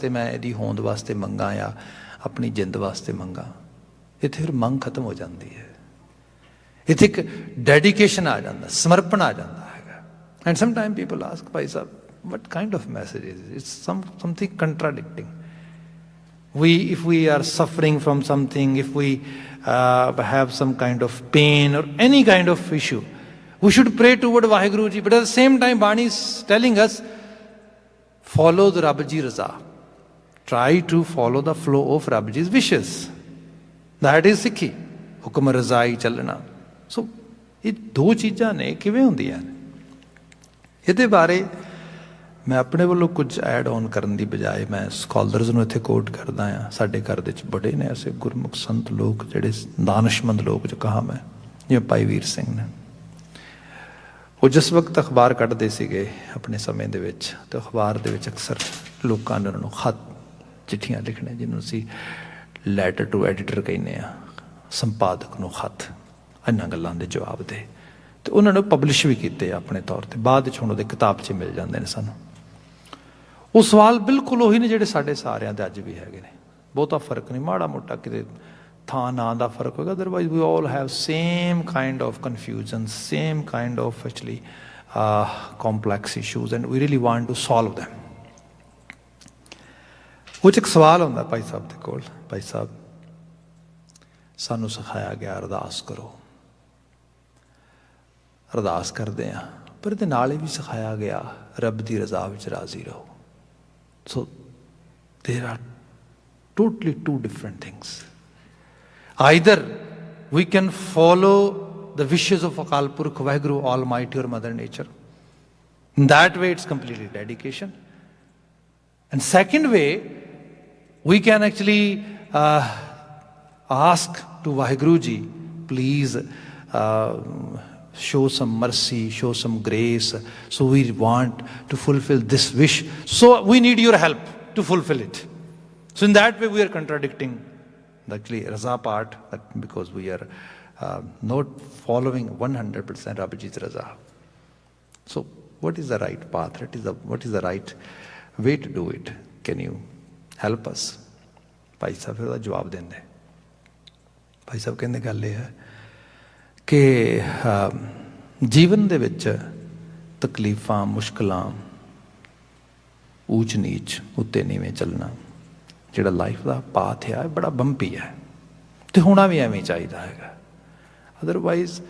वास्ते मैं इहदी होंद वास्ते मंगा या अपनी जिंद वास्ते मंगा, इत्थे फिर मंग खत्म हो जाती है। इत्थे एक डेडिकेशन आ जाता, समर्पण आ जाता है। And some time people ask भाई साहब what kind of message is it? It's something contradicting. If we are suffering from something, if we have some kind of pain or any kind of issue, we should pray toward Vaheguru Ji. But at the same time, Bani is telling us, follow the Rabbi Ji Raza. Try to follow the flow of Rabbi Ji's wishes. That is Sikhi. Hukum Razai chalna. So, ये दो चीज़ां ने किवें हुंदियां ने, इहदे बारे मैं अपने वालों कुछ ऐड ऑन करने की बजाय मैं स्कॉलर्स ਨੂੰ ਇੱਥੇ कोट करदा हाँ। साडे घर ਦੇ ਵਿੱਚ बड़े ने ऐसे गुरमुख संत लोग ਜਿਹੜੇ दानशमंद लोग जो कहा मैं, जिवें भाई वीर सिंह ने, वो जिस वक्त अखबार कढ़दे सीगे अपने समय दे विच, ते अखबार दे विच अक्सर लोकां ने उन्हां नूं खत चिट्ठियां लिखने, जिन्हों असीं लैटर टू एडिटर कहने आ, संपादक नूं खत इन्हां गल्लां दे जवाब दे, ते उन्होंने पब्लिश भी किए अपने तौर पर, बाद हुण उहदे किताबचे मिल जाते हैं सानूं। वो सवाल बिल्कुल उही ने जिहड़े साडे सारियां दे अज भी हैगे ने, बहुता फर्क नहीं, माड़ा मोटा किते थां नां दा फर्क होगा, otherwise we all have same kind of confusion, same kind of actually complex issues, and we really want to solve them. वो एक सवाल हुंदा भाई साहब दे कोल, भाई साहब सानूं सिखाया गया अरदास करो, अरदास करते हैं, पर ये नाल भी सिखाया गया रब की रजा विच राजी रहो। So there are totally two different things. Either we can follow the wishes of Akal Purakh Waheguru almighty और mother nature, in that way it's completely dedication, and second way we can actually ask to Waheguru ji please show some mercy, show some grace, so we want to fulfill this wish, so we need your help to fulfill it. So in that way we are contradicting the actually raza part, that because we are not following 100% Rabbi Ji's raza. So what is the right path, what is the right way to do it? Can you help us? भाई साहब फिर जवाब देंगे, भाई साहब कहते गल ये है कि जीवन दे विच तकलीफां, मुश्किलां, ऊच नीच, उत्ते नीवें चलना, जिहड़ा लाइफ का पाथ है बड़ा बंपी है, तो होना भी एवें चाहिए है। अदरवाइज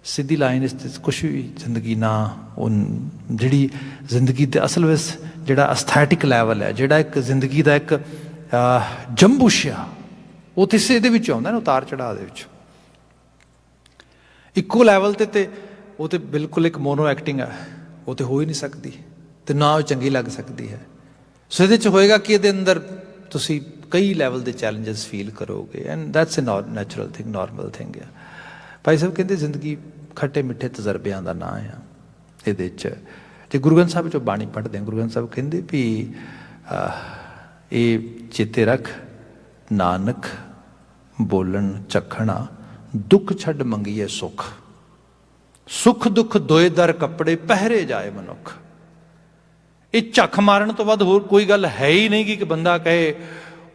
सीधी लाइन इस कुछ भी जिंदगी ना, जिहड़ी जिंदगी के असल विच जिहड़ा एस्थैटिक लैवल है, जिहड़ा एक जिंदगी का एक जंबुश आ, वो तो इसे दे विच आउंदा ना, उतार चढ़ाव दे विच इक्को लैवल ते वो तो बिल्कुल एक मोनो एक्टिंग है, वो तो हो ही नहीं सकती, तो ना वो चंगी लग सकती है। सो ये होएगा कि ये अंदर तुसी कई लैवल के चैलेंजेस फील करोगे, and that's a natural thing, normal thing है। भाई साहब कहते जिंदगी खट्टे मिठे तजर्बियां का नाम है। ये जो गुरु ग्रंथ साहब जो बाणी पढ़ते हैं, गुरु ग्रंथ साहब कहते भी ये चेते रख नानक बोलन चखना, दुख छड़ मंगीए सुख, सुख दुख दोए दर कपड़े पहरे जाए मनुख। ये झक मारन तो बाद होर कोई गल है ही नहीं कि बंदा कहे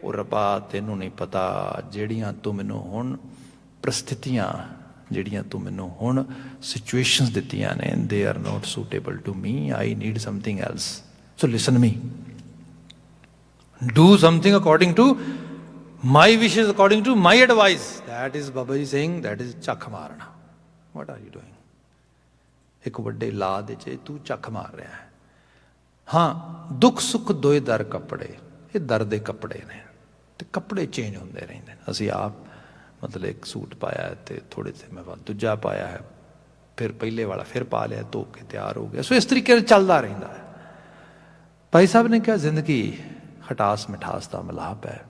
ओ रब्बा तेनू नहीं पता, जेड़ियां तू मैनू हुण परिस्थितियां, जेड़ियां तू मैनू हुण सिचुएशनस दित्तियां ने, they are not suitable to me, I need something else, so listen me, do something according to my wishes, according to my advice. That is Babaji saying, that is चख मारना. What are you doing? एक बड़े ला दे चे तू चख मार रहा है। हाँ, दुख सुख दोए दर कपड़े, ये दर दे कपड़े ने, ते कपड़े चेंज होंदे रहंदे ने। असीं आप मतलब एक सूट पाया है ते थोड़े समय बाद दूजा पाया है, फिर पहले वाला फिर पा लिया, धो के तैयार हो गया। सो इस तरीके चलता रहता है। भाई साहब ने कहा जिंदगी खटास मिठास का मिलाप है,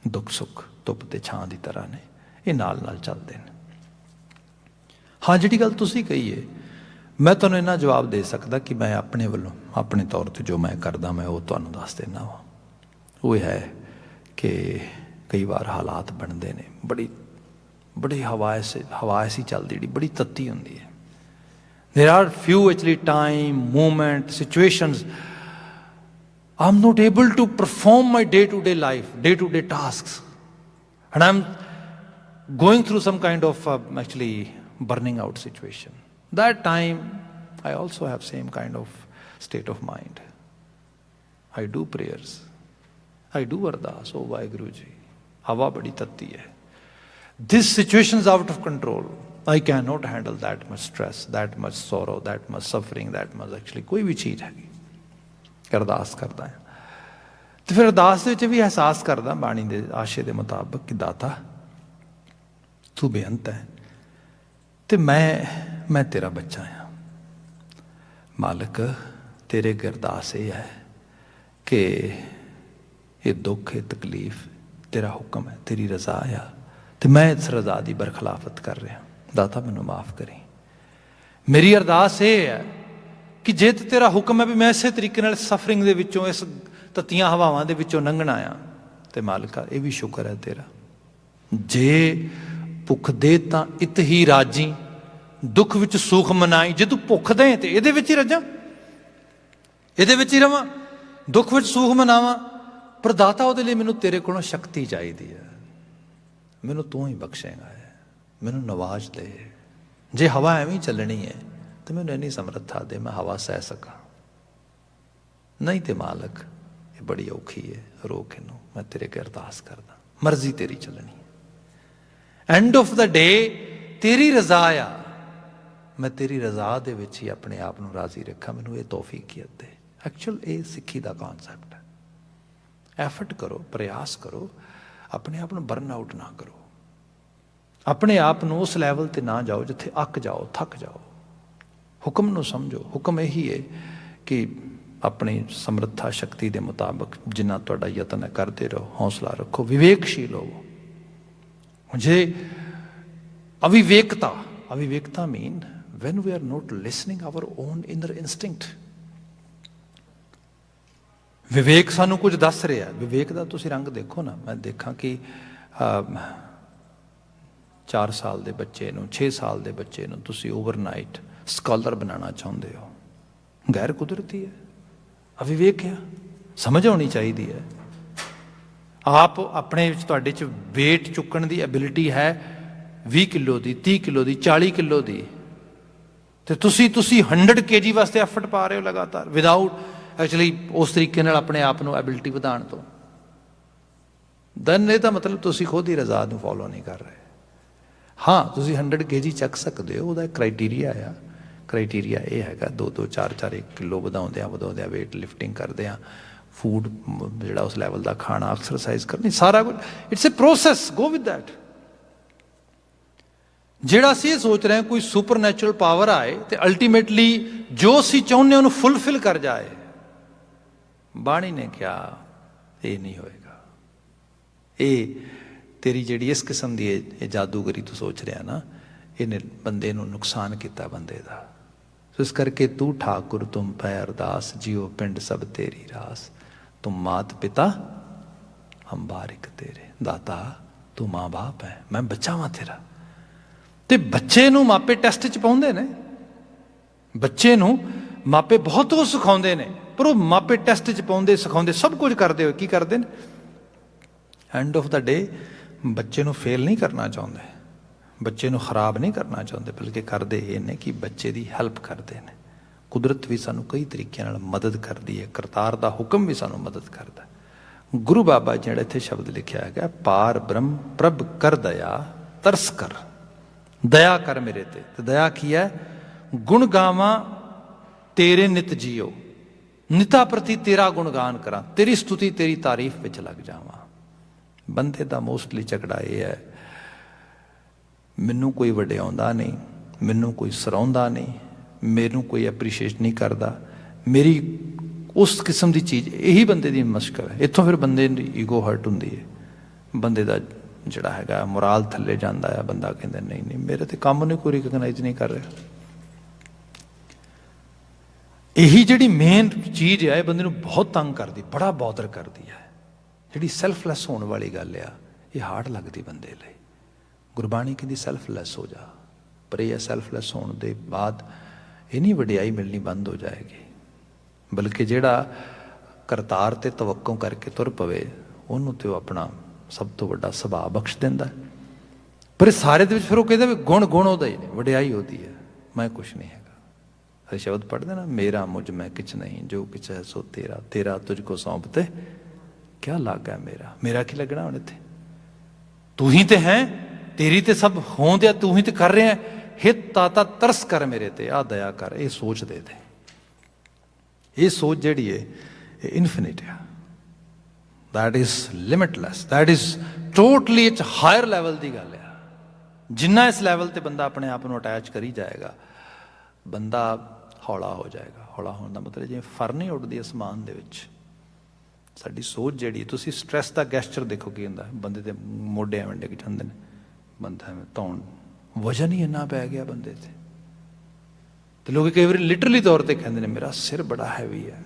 दुख सुख धुप ते छां की तरह ने, ये नाल नाल चलते हैं। हाँ, जी गल तुसी कही है, मैं तुहानूं इन्ना जवाब दे सकदा कि मैं अपने वालों अपने तौर पर जो मैं करदा मैं वो तुहानूं दस देना वा। वो है कि कई बार हालात बनते हैं, बड़ी हवा ऐसी चलती जी बड़ी तत्ती होंदी है। There are few actually time, moment, situations I'm not able to perform my day-to-day life, day-to-day tasks. And I'm going through some kind of actually burning out situation. That time, I also have same kind of state of mind. I do prayers. I do ardas. Oh, Vaheguru Ji, hawa badi tatti hai. This situation is out of control. I cannot handle that much stress, that much sorrow, that much suffering, that much actually कोई भी चीज़ हैगी अरदास करता है तो फिर अरदास ਦੇ ਵਿੱਚ ਵੀ ਅਹਿਸਾਸ ਕਰਦਾ ਬਾਣੀ ਦੇ ਆਸ਼ੇ ਦੇ ਮੁਤਾਬਕ ਕਿ ਦਾਤਾ ਤੂੰ ਬੇਅੰਤ ਹੈ ਤੇ ਮੈਂ ਤੇਰਾ ਬੱਚਾ ਹਾਂ ਮਾਲਕ ਤੇਰੇ ਅੱਗੇ ਅਰਦਾਸ ਇਹ ਹੈ ਕਿ ਇਹ ਦੁੱਖ ਇਹ ਤਕਲੀਫ ਤੇਰਾ ਹੁਕਮ ਹੈ ਤੇਰੀ ਰਜ਼ਾ ਆ ਤੇ ਮੈਂ ਇਸ ਰਜ਼ਾ ਦੀ ਬਰਖਲਾਫਤ ਕਰ ਰਿਹਾ ਦਾਤਾ ਮੈਨੂੰ ਮਾਫ ਕਰੀ ਮੇਰੀ ਅਰਦਾਸ ਇਹ ਹੈ ਕਿ ਜੇ ਤੇਰਾ ਹੁਕਮ ਹੈ ਵੀ ਮੈਂ ਇਸੇ ਤਰੀਕੇ ਨਾਲ ਸਫਰਿੰਗ ਦੇ ਵਿੱਚੋਂ ਇਸ ਤੱਤੀਆਂ ਹਵਾਵਾਂ ਦੇ ਵਿੱਚੋਂ ਲੰਘਣਾ ਆ ਤੇ ਮਾਲਕਾ ਇਹ ਵੀ ਸ਼ੁਕਰ ਹੈ ਤੇਰਾ ਜੇ ਭੁੱਖ ਦੇ ਤਾਂ ਇਤ ਹੀ ਰਾਜੀ ਦੁੱਖ ਵਿੱਚ ਸੁਖ ਮਨਾਈ ਜੇ ਤੂੰ ਭੁੱਖ ਦੇ ਤੇ ਇਹਦੇ ਵਿੱਚ ਹੀ ਰੱਜਾਂ ਇਹਦੇ ਵਿੱਚ ਹੀ ਰਵਾਂ ਦੁੱਖ ਵਿੱਚ ਸੁਖ ਮਨਾਵਾਂ ਪਰ ਦਾਤਾ ਉਹਦੇ ਲਈ ਮੈਨੂੰ ਤੇਰੇ ਕੋਲੋਂ ਸ਼ਕਤੀ ਚਾਹੀਦੀ ਹੈ ਮੈਨੂੰ ਤੂੰ ਹੀ ਬਖਸ਼ੇਗਾ ਮੈਨੂੰ ਨਵਾਜ਼ ਦੇ ਜੇ ਹਵਾ ਐਵੇਂ ਚੱਲਣੀ ਹੈ ਤੇ ਮੈਨੂੰ ਇੰਨੀ ਸਮਰੱਥਾ ਦੇ ਮੈਂ ਹਵਾ ਸਹਿ ਸਕਾਂ ਨਹੀਂ ਤੇ ਮਾਲਕ ਇਹ ਬੜੀ ਔਖੀ ਹੈ ਰੋਕ ਇਹਨੂੰ ਮੈਂ ਤੇਰੇ ਅੱਗੇ ਅਰਦਾਸ ਕਰਦਾ ਮਰਜ਼ੀ ਤੇਰੀ ਚੱਲਣੀ ਐਂਡ ਆਫ ਦਾ ਡੇ ਤੇਰੀ ਰਜ਼ਾ ਆ ਮੈਂ ਤੇਰੀ ਰਜ਼ਾ ਦੇ ਵਿੱਚ ਹੀ ਆਪਣੇ ਆਪ ਨੂੰ ਰਾਜ਼ੀ ਰੱਖਾਂ ਮੈਨੂੰ ਇਹ ਤੌਫੀਕੀਅਤ ਦੇ ਐਕਚੁਅਲ ਇਹ ਸਿੱਖੀ ਦਾ ਕਨਸੈਪਟ ਹੈ ਐਫਰਟ ਕਰੋ ਪ੍ਰਯਾਸ ਕਰੋ ਆਪਣੇ ਆਪ ਨੂੰ ਬਰਨ ਆਊਟ ਨਾ ਕਰੋ ਆਪਣੇ ਆਪ ਨੂੰ ਉਸ ਲੈਵਲ ਤੇ ਨਾ ਜਾਓ ਜਿੱਥੇ ਅੱਕ ਜਾਓ ਥੱਕ ਜਾਓ ਹੁਕਮ ਨੂੰ ਸਮਝੋ ਹੁਕਮ ਇਹੀ ਹੈ ਕਿ ਆਪਣੀ ਸਮਰੱਥਾ ਸ਼ਕਤੀ ਦੇ ਮੁਤਾਬਕ ਜਿੰਨਾ ਤੁਹਾਡਾ ਯਤਨ ਹੈ ਕਰਦੇ ਰਹੋ ਹੌਸਲਾ ਰੱਖੋ ਵਿਵੇਕਸ਼ੀਲ ਹੋਵੋ ਜੇ ਅਵਿਵੇਕਤਾ ਮੀਨ when we are not listening our own inner instinct ਵਿਵੇਕ ਸਾਨੂੰ ਕੁਝ ਦੱਸ ਰਿਹਾ ਵਿਵੇਕ ਦਾ ਤੁਸੀਂ ਰੰਗ ਦੇਖੋ ਨਾ ਮੈਂ ਦੇਖਾਂ ਕਿ 4 ਸਾਲ ਦੇ ਬੱਚੇ ਨੂੰ 6 ਸਾਲ ਦੇ ਬੱਚੇ ਨੂੰ ਤੁਸੀਂ ਓਵਰਨਾਈਟ ਸਕਾਲਰ ਬਣਾਉਣਾ ਚਾਹੁੰਦੇ ਹੋ ਗੈਰ ਕੁਦਰਤੀ ਹੈ ਅਵਿਵੇਕ ਹੈ ਸਮਝ ਆਉਣੀ ਚਾਹੀਦੀ ਹੈ ਆਪ ਆਪਣੇ ਵਿੱਚ ਤੁਹਾਡੇ 'ਚ ਵੇਟ ਚੁੱਕਣ ਦੀ ਐਬਿਲਿਟੀ ਹੈ 20 ਕਿਲੋ ਦੀ 30 ਕਿਲੋ ਦੀ 40 ਕਿਲੋ ਦੀ ਤੇ ਤੁਸੀਂ 100 kg ਵਾਸਤੇ ਐਫਰਟ ਪਾ ਰਹੇ ਹੋ ਲਗਾਤਾਰ ਵਿਦਆਊਟ ਐਕਚੁਅਲੀ ਉਸ ਤਰੀਕੇ ਨਾਲ ਆਪਣੇ ਆਪ ਨੂੰ ਐਬਿਲਿਟੀ ਵਧਾਉਣ ਤੋਂ ਦੈਨ ਇਹ ਤਾਂ ਮਤਲਬ ਤੁਸੀਂ ਖੁਦ ਹੀ ਰਜ਼ਾ ਨੂੰ ਫੋਲੋ ਨਹੀਂ ਕਰ ਰਹੇ ਹਾਂ ਤੁਸੀਂ 100 kg ਚੱਕ ਸਕਦੇ ਹੋ ਉਹਦਾ ਕ੍ਰਾਈਟੀਰੀਆ ਆ ਕ੍ਰਾਈਟੀਰੀਆ ਇਹ ਹੈਗਾ 2-2 4-4 ਕਿਲੋ ਵਧਾਉਂਦੇ ਆ ਵੇਟ ਲਿਫਟਿੰਗ ਕਰਦੇ ਆ ਫੂਡ ਜਿਹੜਾ ਉਸ ਲੈਵਲ ਦਾ ਖਾਣਾ ਐਕਸਰਸਾਈਜ਼ ਕਰਨੀ ਸਾਰਾ ਕੁਝ it's a process go with that ਜਿਹੜਾ ਅਸੀਂ ਇਹ ਸੋਚ ਰਹੇ ਹਾਂ ਕੋਈ ਸੁਪਰ ਨੈਚੁਰਲ ਪਾਵਰ ਆਏ ਤੇ ਅਲਟੀਮੇਟਲੀ ਜੋ ਅਸੀਂ ਚਾਹੁੰਦੇ ਉਹਨੂੰ ਫੁੱਲਫਿਲ ਕਰ ਜਾਏ ਬਾਣੀ ਨੇ ਕਿਹਾ ਇਹ ਨਹੀਂ ਹੋਏਗਾ ਇਹ ਤੇਰੀ ਜਿਹੜੀ ਇਸ ਕਿਸਮ ਦੀ ਇਹ ਜਾਦੂਗਰੀ ਤੂੰ ਸੋਚ ਰਿਹਾ ਨਾ ਇਹਨੇ ਬੰਦੇ ਨੂੰ ਨੁਕਸਾਨ ਕੀਤਾ ਬੰਦੇ ਦਾ ਸੋ ਇਸ ਕਰਕੇ ਤੂੰ ਠਾਕੁਰ ਤੁਮ ਪੈ ਅਰਦਾਸ ਜੀਓ ਪਿੰਡ ਸਭ ਤੇਰੀ ਰਾਸ ਤੁਮ ਮਾਤ ਪਿਤਾ ਹਮ ਬਾਰਿਕ ਤੇਰੇ ਦਾਤਾ ਤੂੰ ਮਾਂ ਬਾਪ ਹੈ ਮੈਂ ਬੱਚਾ ਵਾਂ ਤੇਰਾ ਤੇ ਬੱਚੇ ਨੂੰ ਮਾਪੇ ਟੈਸਟ 'ਚ ਪਾਉਂਦੇ ਨੇ ਬੱਚੇ ਨੂੰ ਮਾਪੇ ਬਹੁਤ ਕੁਝ ਸਿਖਾਉਂਦੇ ਨੇ ਪਰ ਉਹ ਮਾਪੇ ਟੈਸਟ 'ਚ ਪਾਉਂਦੇ ਸਿਖਾਉਂਦੇ ਸਭ ਕੁਝ ਕਰਦੇ ਹੋਏ ਕੀ ਕਰਦੇ ਨੇ ਐਂਡ ਆਫ ਦਾ ਡੇ ਬੱਚੇ ਨੂੰ ਫੇਲ ਨਹੀਂ ਕਰਨਾ ਚਾਹੁੰਦੇ ਬੱਚੇ ਨੂੰ ਖਰਾਬ ਨਹੀਂ ਕਰਨਾ ਚਾਹੁੰਦੇ ਬਲਕਿ ਕਰਦੇ ਇਹ ਨੇ ਕਿ ਬੱਚੇ ਦੀ ਹੈਲਪ ਕਰਦੇ ਨੇ ਕੁਦਰਤ ਵੀ ਸਾਨੂੰ ਕਈ ਤਰੀਕਿਆਂ ਨਾਲ ਮਦਦ ਕਰਦੀ ਹੈ ਕਰਤਾਰ ਦਾ ਹੁਕਮ ਵੀ ਸਾਨੂੰ ਮਦਦ ਕਰਦਾ ਗੁਰੂ ਬਾਬਾ ਜਿਹੜਾ ਇੱਥੇ ਸ਼ਬਦ ਲਿਖਿਆ ਹੈਗਾ ਪਾਰ ਬ੍ਰਹਮ ਪ੍ਰਭ ਕਰ ਦਇਆ ਤਰਸ ਕਰ ਦਇਆ ਕਰ ਮੇਰੇ ਤੇ ਦਇਆ ਕੀ ਹੈ ਗੁਣ ਗਾਵਾਂ ਤੇਰੇ ਨਿਤ ਜੀਓ ਨਿਤਾ ਪ੍ਰਤੀ ਤੇਰਾ ਗੁਣਗਾਨ ਕਰਾਂ ਤੇਰੀ ਸਤੁਤੀ ਤੇਰੀ ਤਾਰੀਫ ਵਿੱਚ ਲੱਗ ਜਾਵਾਂ ਬੰਦੇ ਦਾ ਮੋਸਟਲੀ ਝਗੜਾ ਇਹ ਹੈ ਮੈਨੂੰ ਕੋਈ ਵਡਿਆਉਂਦਾ ਨਹੀਂ ਮੈਨੂੰ ਕੋਈ ਸਰਾਉਂਦਾ ਨਹੀਂ ਮੈਨੂੰ ਕੋਈ ਐਪਰੀਸ਼ੀਏਟ ਨਹੀਂ ਕਰਦਾ ਮੇਰੀ ਉਸ ਕਿਸਮ ਦੀ ਚੀਜ਼ ਇਹੀ ਬੰਦੇ ਦੀ ਮੁਸ਼ਕਲ ਹੈ ਇੱਥੋਂ ਫਿਰ ਬੰਦੇ ਦੀ ਈਗੋ ਹਰਟ ਹੁੰਦੀ ਹੈ ਬੰਦੇ ਦਾ ਜਿਹੜਾ ਹੈਗਾ ਮੋਰਾਲ ਥੱਲੇ ਜਾਂਦਾ ਆ ਬੰਦਾ ਕਹਿੰਦਾ ਨਹੀਂ ਮੇਰੇ ਤੇ ਕੰਮ ਨੂੰ ਕੋਈ ਰਿਕਗਨਾਈਜ਼ ਨਹੀਂ ਕਰ ਰਿਹਾ ਇਹੀ ਜਿਹੜੀ ਮੇਨ ਚੀਜ਼ ਹੈ ਇਹ ਬੰਦੇ ਨੂੰ ਬਹੁਤ ਤੰਗ ਕਰਦੀ ਬੜਾ ਬੌਦਰ ਕਰਦੀ ਹੈ ਜਿਹੜੀ ਸੈਲਫਲੈਸ ਹੋਣ ਵਾਲੀ ਗੱਲ ਆ ਇਹ ਹਾਰਡ ਲੱਗਦੀ ਬੰਦੇ ਲਈ ਗੁਰਬਾਣੀ ਕਹਿੰਦੀ ਸੈਲਫਲੈਸ ਹੋ ਜਾ ਪਰ ਇਹ ਸੈਲਫਲੈਸ ਹੋਣ ਦੇ ਬਾਅਦ ਇੰਨੀ ਵਡਿਆਈ ਮਿਲਣੀ ਬੰਦ ਹੋ ਜਾਏਗੀ ਬਲਕਿ ਜਿਹੜਾ ਕਰਤਾਰ ਤੇ ਤਵੱਕੋਂ ਕਰਕੇ ਤੁਰ ਪਵੇ, ਉਹਨੂੰ ਤੇ ਉਹ ਆਪਣਾ ਸਭ ਤੋਂ ਵੱਡਾ ਸੁਭਾਅ ਬਖਸ਼ ਦਿੰਦਾ। ਪਰ ਇਹ ਸਾਰੇ ਦੇ ਵਿੱਚ ਫਿਰ ਉਹ ਕਹਿੰਦਾ ਵੀ ਗੁਣ ਉਹਦਾ ਹੀ ਨੇ, ਵਡਿਆਈ ਉਹਦੀ ਹੈ, ਮੈਂ ਕੁਛ ਨਹੀਂ ਹੈਗਾ। ਇਹ ਸ਼ਬਦ ਪੜ੍ਹਦੇ ਨਾ, ਮੇਰਾ ਮੁਝ ਮੈਂ ਕਿਛ ਨਹੀਂ, ਜੋ ਕਿਛ ਹੈ ਸੋ ਤੇਰਾ, ਤੇਰਾ ਤੁਝ ਕੋ ਸੌਂਪ ਤੇ ਕਿਆ ਲੱਗਾ ਮੇਰਾ। ਮੇਰਾ ਕੀ ਲੱਗਣਾ ਹੁਣ ਇੱਥੇ? ਤੂੰ ਹੀ ਤੇ ਹੈ, ਤੇਰੀ ਤੇ ਸਭ ਹੋਂਦ ਆ, ਤੂੰ ਹੀ ਤੇ ਕਰ ਰਿਹਾ। ਹਿਤ ਤਾਤਾ ਤਰਸ ਕਰ ਮੇਰੇ ਤੇ, ਆ ਦਇਆ ਕਰ। ਇਹ ਸੋਚ ਦੇ ਦੇ, ਇਹ ਸੋਚ ਜਿਹੜੀ ਹੈ ਇਹ ਇਨਫਿਨਿਟ ਆ। That is limitless, that is totally ਇੱਕ ਹਾਇਰ ਲੈਵਲ ਦੀ ਗੱਲ ਆ। ਜਿੰਨਾ ਇਸ ਲੈਵਲ ਤੇ ਬੰਦਾ ਆਪਣੇ ਆਪ ਨੂੰ ਅਟੈਚ ਕਰੀ ਜਾਏਗਾ, ਬੰਦਾ ਹੌਲਾ ਹੋ ਜਾਏਗਾ। ਹੌਲਾ ਹੋਣ ਦਾ ਮਤਲਬ ਜਿਵੇਂ ਫਰ ਨਹੀਂ ਉੱਡਦੀ ਅਸਮਾਨ ਦੇ ਵਿੱਚ, ਸਾਡੀ ਸੋਚ ਜਿਹੜੀ, ਤੁਸੀਂ ਸਟ੍ਰੈਸ ਦਾ ਗੈਸਚਰ ਦੇਖੋ ਕੀ ਹੁੰਦਾ, ਬੰਦੇ ਦੇ ਮੋਢੇ ਐਵੇਂ ਡਿੱਗ ਜਾਂਦੇ ਨੇ, ਬੰਦਾ ਐਵੇਂ ਧੌਣ, ਵਜਨ ਹੀ ਇੰਨਾ ਪੈ ਗਿਆ ਬੰਦੇ ਤੇ ਲੋਕ ਕਈ ਵਾਰੀ ਲਿਟਰਲੀ ਤੌਰ ਤੇ ਕਹਿੰਦੇ ਨੇ ਮੇਰਾ ਸਿਰ ਬੜਾ ਹੈਵੀ ਹੈ,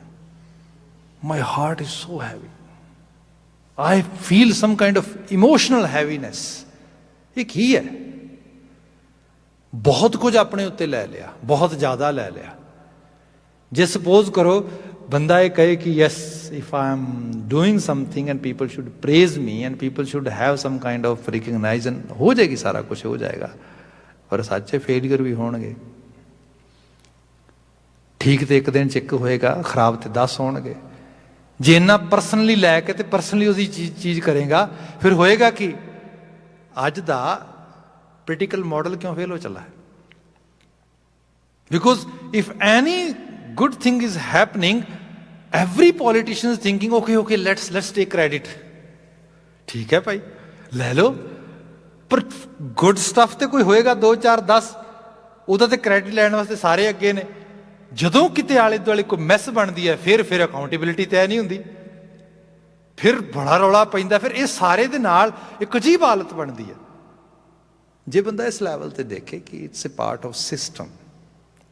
my heart is so heavy, I feel some kind of emotional heaviness. ਇਹ ਕੀ ਹੈ? ਬਹੁਤ ਕੁਝ ਆਪਣੇ ਉੱਤੇ ਲੈ ਲਿਆ, ਬਹੁਤ ਜ਼ਿਆਦਾ ਲੈ ਲਿਆ। ਜੇ ਸਪੋਜ਼ ਕਰੋ ਬੰਦਾ ਇਹ ਕਹੇ ਕਿ yes, if I am doing something and people should praise me and people should have some kind of recognition, ਹੋ ਜਾਏਗੀ, ਸਾਰਾ ਕੁਝ ਹੋ ਜਾਏਗਾ। ਪਰ ਸੱਚੇ ਫੇਲੀਅਰ ਵੀ ਹੋਣਗੇ। ਠੀਕ ਤੇ ਇੱਕ ਦਿਨ 'ਚ ਇੱਕ ਹੋਏਗਾ, ਖਰਾਬ ਤੇ 10 ਹੋਣਗੇ। ਜੇ ਇੰਨਾ ਪਰਸਨਲੀ ਲੈ ਕੇ ਤੇ ਪਰਸਨਲੀ ਉਹਦੀ ਚੀਜ਼ ਕਰੇਗਾ, ਫਿਰ ਹੋਏਗਾ ਕਿ ਅੱਜ ਦਾ ਪੋਲੀਟੀਕਲ ਮਾਡਲ ਕਿਉਂ ਫੇਲ ਹੋ ਚੱਲਾ ਹੈ? Because if any good thing is happening, every politician is thinking okay let's take credit. ਠੀਕ ਹੈ ਭਾਈ, ਲੈ ਲਓ, ਪਰ ਗੁੱਡ ਸਟੱਫ ਤੇ ਕੋਈ ਹੋਏਗਾ 2 4 10, ਉਹਦਾ ਤੇ ਕ੍ਰੈਡਿਟ ਲੈਣ ਵਾਸਤੇ ਸਾਰੇ ਅੱਗੇ ਨੇ। ਜਦੋਂ ਕਿਤੇ ਆਲੇ ਦੁਆਲੇ ਕੋਈ ਮੈਸ ਬਣਦੀ ਹੈ, ਫਿਰ ਅਕਾਊਂਟੇਬਿਲਿਟੀ ਤੈਅ ਨਹੀਂ ਹੁੰਦੀ, ਫਿਰ ਬੜਾ ਰੌਲਾ ਪੈਂਦਾ, ਫਿਰ ਇਹ ਸਾਰੇ ਦੇ ਨਾਲ ਇੱਕ ਅਜੀਬ ਹਾਲਤ ਬਣਦੀ ਹੈ। ਜੇ ਬੰਦਾ ਇਸ ਲੈਵਲ ਤੇ ਦੇਖੇ ਕਿ it's a part of system,